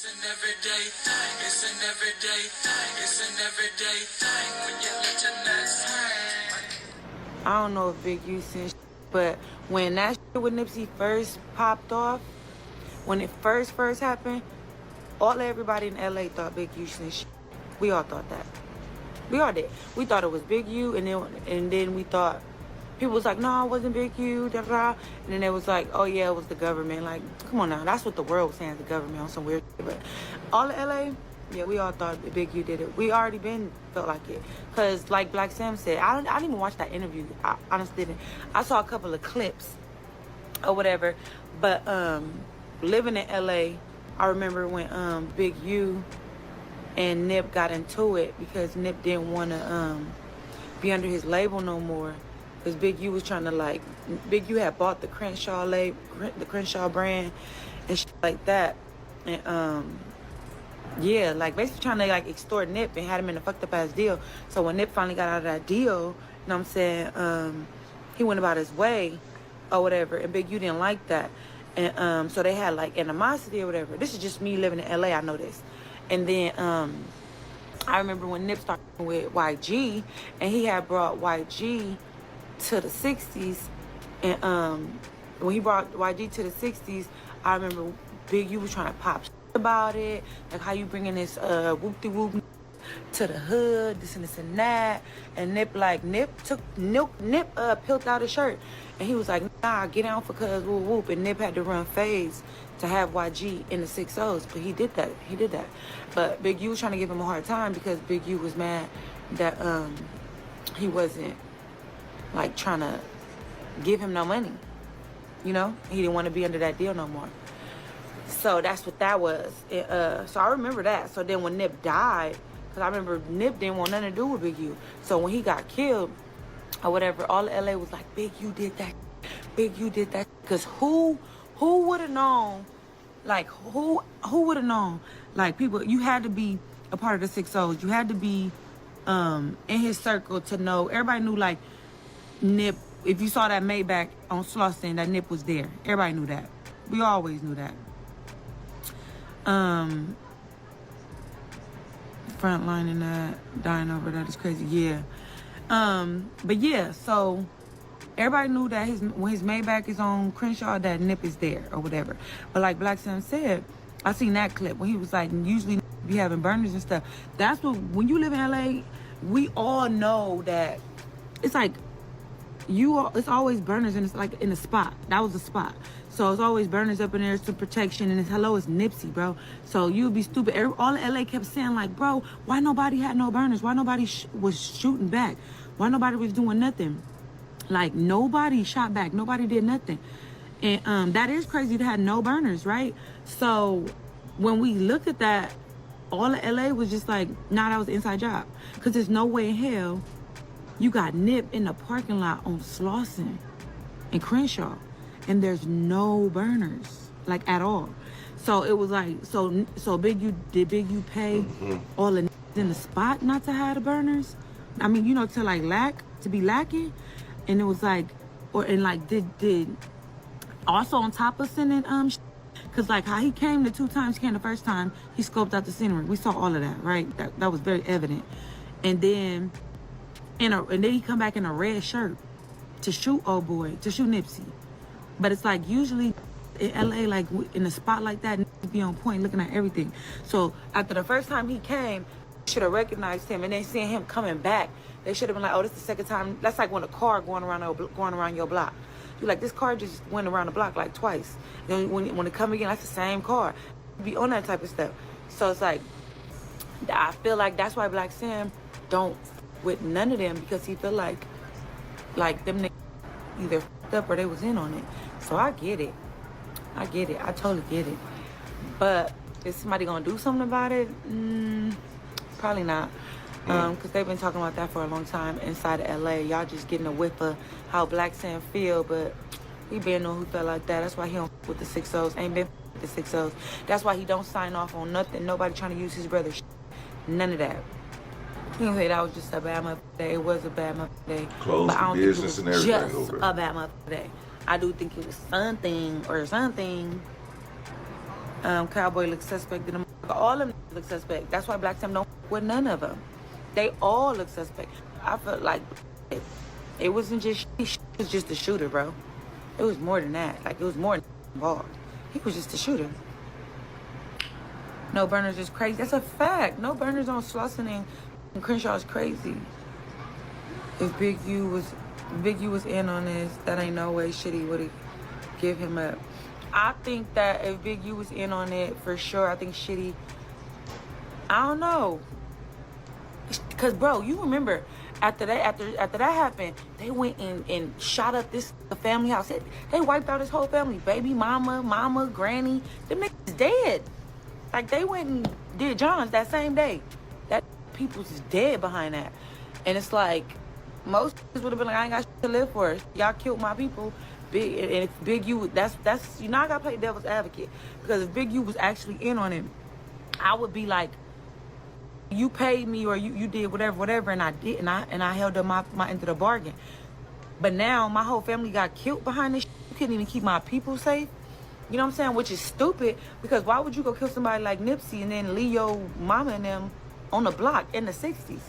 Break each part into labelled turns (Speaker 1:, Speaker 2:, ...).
Speaker 1: It's an everyday thing. It's an everyday thing. It's an everyday thing when you let your nuts hang.
Speaker 2: I don't know if Big U seen but when that shit with Nipsey first popped off, when it first happened, everybody in LA thought Big U seen shit. We all thought that. We all did. We thought it was Big U, and then we thought people was like, no, it wasn't Big U, da da. And then it was like, oh yeah, it was the government. Like, come on now, that's what the world was saying, the government on some weird shit. But all of LA, yeah, we all thought Big U did it. We already felt like it, cause like Black Sam said, I didn't even watch that interview. I honestly didn't. I saw a couple of clips or whatever. But living in LA, I remember when Big U and Nip got into it because Nip didn't want to be under his label no more. Because Big U was trying to Big U had bought the Crenshaw label, the Crenshaw brand and shit like that. And yeah, basically trying to extort Nip and had him in a fucked up ass deal. So when Nip finally got out of that deal, you know what I'm saying, he went about his way or whatever, and Big U didn't like that. And so they had animosity or whatever. This is just me living in LA, I know this. And then I remember when Nip started with YG, and he had brought YG to the 60s. And when he brought YG to the 60s, I remember Big U was trying to pop shit about it, like how you bringing this whoop-de-whoop to the hood, this and that. And Nip peeled out his shirt, and he was like, nah, get down for cuz whoop whoop. And Nip had to run phase to have YG in the 6-0s, but he did that. But Big U was trying to give him a hard time because Big U was mad that he wasn't trying to give him no money, you know. He didn't want to be under that deal no more. So that's what that was. So I remember that. So then when Nip died, because I remember Nip didn't want nothing to do with Big U. So when he got killed or whatever, all of LA was like, Big U did that. Big U did that. Because who would have known? Who would have known? People, you had to be a part of the 6-0s. You had to be in his circle to know. Everybody knew Nip. If you saw that Maybach on Slauson, that Nip was there. Everybody knew that. We always knew that. Frontlining that, dying over that is crazy. Yeah. But yeah, so everybody knew that when his Maybach is on Crenshaw, that Nip is there or whatever. But like Black Sam said, I seen that clip when he was usually be having burners and stuff. That's what, when you live in LA, we all know that it's it's always burners, and it's in a spot. That was a spot. So it's always burners up in there, some protection, and it's Nipsey, bro. So you'd be stupid. All of LA kept saying bro, why nobody had no burners? Why nobody was shooting back? Why nobody was doing nothing? Nobody shot back. Nobody did nothing. And that is crazy to have no burners, right? So when we looked at that, all of LA was just nah, that was an inside job. Because there's no way in hell you got Nip in the parking lot on Slauson and Crenshaw, and there's no burners, at all. So it was so Big U, did Big U pay all the in the spot not to have the burners? I mean, to be lacking? And it was did also on top of sending because how he came the 2 times, he came the first time, he scoped out the scenery. We saw all of that, right? That was very evident. And then he come back in a red shirt to shoot to shoot Nipsey. But it's usually in LA, in a spot like that, Nipsey be on point looking at everything. So after the first time he came, should have recognized him, and then seeing him coming back, they should have been oh, this is the second time. That's when a car going around your block. You're this car just went around the block twice. And when it come again, that's the same car. Be on that type of stuff. So it's I feel that's why Black Sam don't with none of them, because he feel like them niggas either f***ed up or they was in on it. So I get it. I totally get it. But is somebody gonna do something about it? Probably not. Because they've been talking about that for a long time inside of LA. Y'all just getting a whiff of how Black Sam feel, but he been on who felt like that. That's why he don't f with the 6-0s. Ain't been with the 6-0s. That's why he don't sign off on nothing. Nobody trying to use his brother's shit. None of that. You can say that was just a bad month day. It was a bad month day.
Speaker 3: Close the business and everything
Speaker 2: just a bad month day. I do think it was something or something. Cowboy looks suspect. And all of them look suspect. That's why Black Tim don't fuck with none of them. They all look suspect. I felt like it wasn't just she was just a shooter, bro. It was more than that. Like, it was more involved. He was just a shooter. No burners is crazy. That's a fact. No burners on Slauson and Crenshaw is crazy. If Big U was in on this, that ain't no way Shitty would give him up. I think that if Big U was in on it, for sure, I think Shitty, I don't know. Cause bro, you remember after that happened, they went and shot up this family house. They wiped out his whole family. Baby mama, granny. Them niggas dead. Like, they went and did John's that same day. That people's is dead behind that. And it's like, most would have been like, I ain't got shit to live for. Y'all killed my people. Big, and if Big U, that's you know, I gotta play devil's advocate. Because if Big U was actually in on it, I would be like, you paid me or you did whatever, and I did, and I held up my end of the bargain. But now my whole family got killed behind this shit. You couldn't even keep my people safe. You know what I'm saying? Which is stupid, because why would you go kill somebody like Nipsey and then leave your mama and them on the block in the 60s?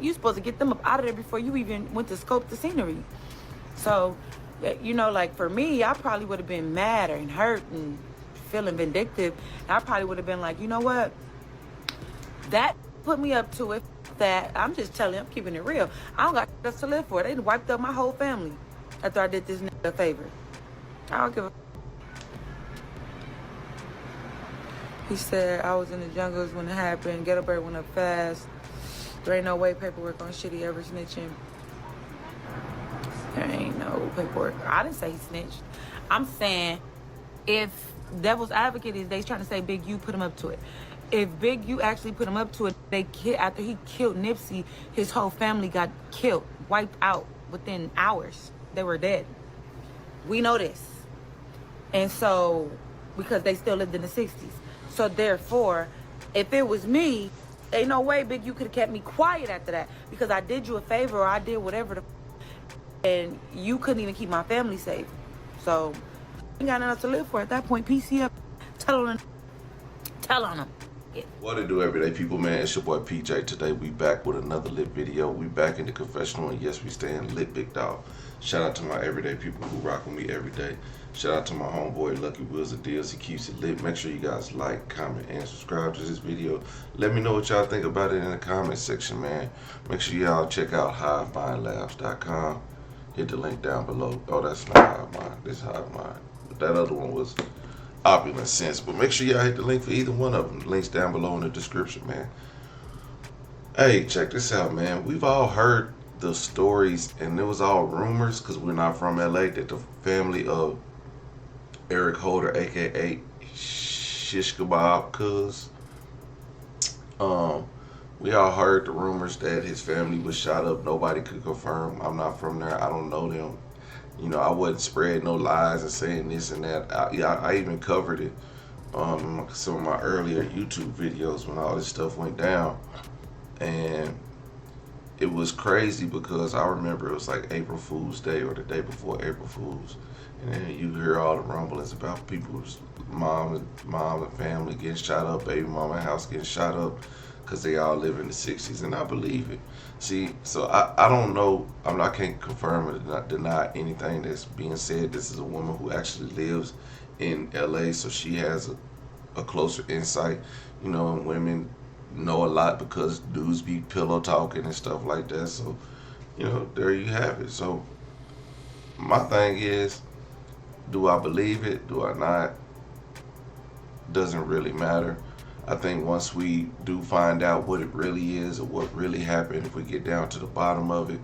Speaker 2: You supposed to get them up out of there before you even went to scope the scenery. So, you know, like, for me, I probably would have been mad and hurt and feeling vindictive. I probably would have been like, you know what? That put me up to it. That I'm just telling you, I'm keeping it real. I don't got enough to live for. They wiped up my whole family after I did this nigga a favor. I don't give a. He said, I was in the jungles when it happened. Ghetto Bird went up fast. There ain't no way paperwork on Shitty ever snitching. There ain't no paperwork. I didn't say he snitched. I'm saying, if devil's advocate is they trying to say Big U put him up to it. If Big U actually put him up to it, after he killed Nipsey, his whole family got killed, wiped out within hours. They were dead. We know this. And so, because they still lived in the 60s. So therefore, if it was me, ain't no way Big U could have kept me quiet after that, because I did you a favor or I did whatever and you couldn't even keep my family safe. So, ain't got nothing to live for at that point. PC up. Tell on them. Yeah.
Speaker 3: What it do, everyday people, man? It's your boy PJ. Today we back with another lit video. We back in the confessional, and yes, we staying lit, big dog. Shout out to my everyday people who rock with me every day. Shout out to my homeboy Lucky Wheels and Deals. He keeps it lit. Make sure you guys like, comment, and subscribe to this video. Let me know what y'all think about it in the comment section, man. Make sure y'all check out HiveMindLabs.com. Hit the link down below. Oh, that's not Hive Mind. This is Hive Mind. But that other one was Opulence Scents. But make sure y'all hit the link for either one of them. The link's down below in the description, man. Hey, check this out, man. We've all heard the stories, and it was all rumors, because we're not from LA, that the family of Eric Holder, aka Shish Kebab Cuz, we all heard the rumors that his family was shot up. Nobody could confirm. I'm not from there. I don't know them. You know, I wasn't spreading no lies and saying this and that. I even covered it some of my earlier YouTube videos when all this stuff went down. And it was crazy, because I remember it was like April Fool's Day or the day before April Fool's. And then you hear all the rumblings about people's mom and family getting shot up, baby mama house getting shot up, because they all live in the 60s, and I believe it. See, so I don't know, I can't confirm or not deny anything that's being said. This is a woman who actually lives in LA, so she has a closer insight, you know, and women know a lot because dudes be pillow talking and stuff like that. So, you know, there you have it. So my thing is, do I believe it? Do I not? Doesn't really matter. I think once we do find out what it really is or what really happened, if we get down to the bottom of it,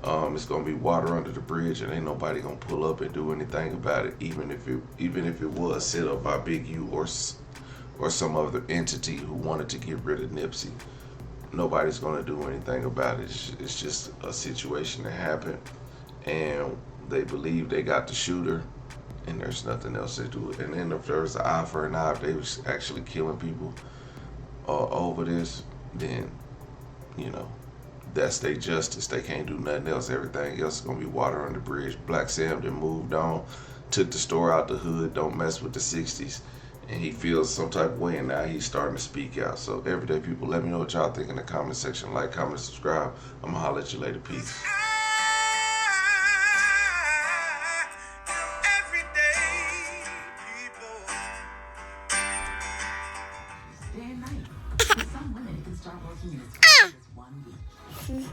Speaker 3: it's gonna be water under the bridge, and ain't nobody gonna pull up and do anything about it, even if it was set up by Big U or some other entity who wanted to get rid of Nipsey. Nobody's gonna do anything about it. It's just a situation that happened, and they believe they got the shooter, and there's nothing else they do. And then if there was an eye for an eye, if they was actually killing people over this, then, you know, that's their justice. They can't do nothing else. Everything else is gonna be water under the bridge. Black Sam then moved on, took the store out the hood, don't mess with the 60s, and he feels some type of way, and now he's starting to speak out. So everyday people, let me know what y'all think in the comment section. Like, comment, subscribe. I'm gonna holler at you later. Peace.
Speaker 1: Day and night. For some women, it can start working in as quick as 1 week.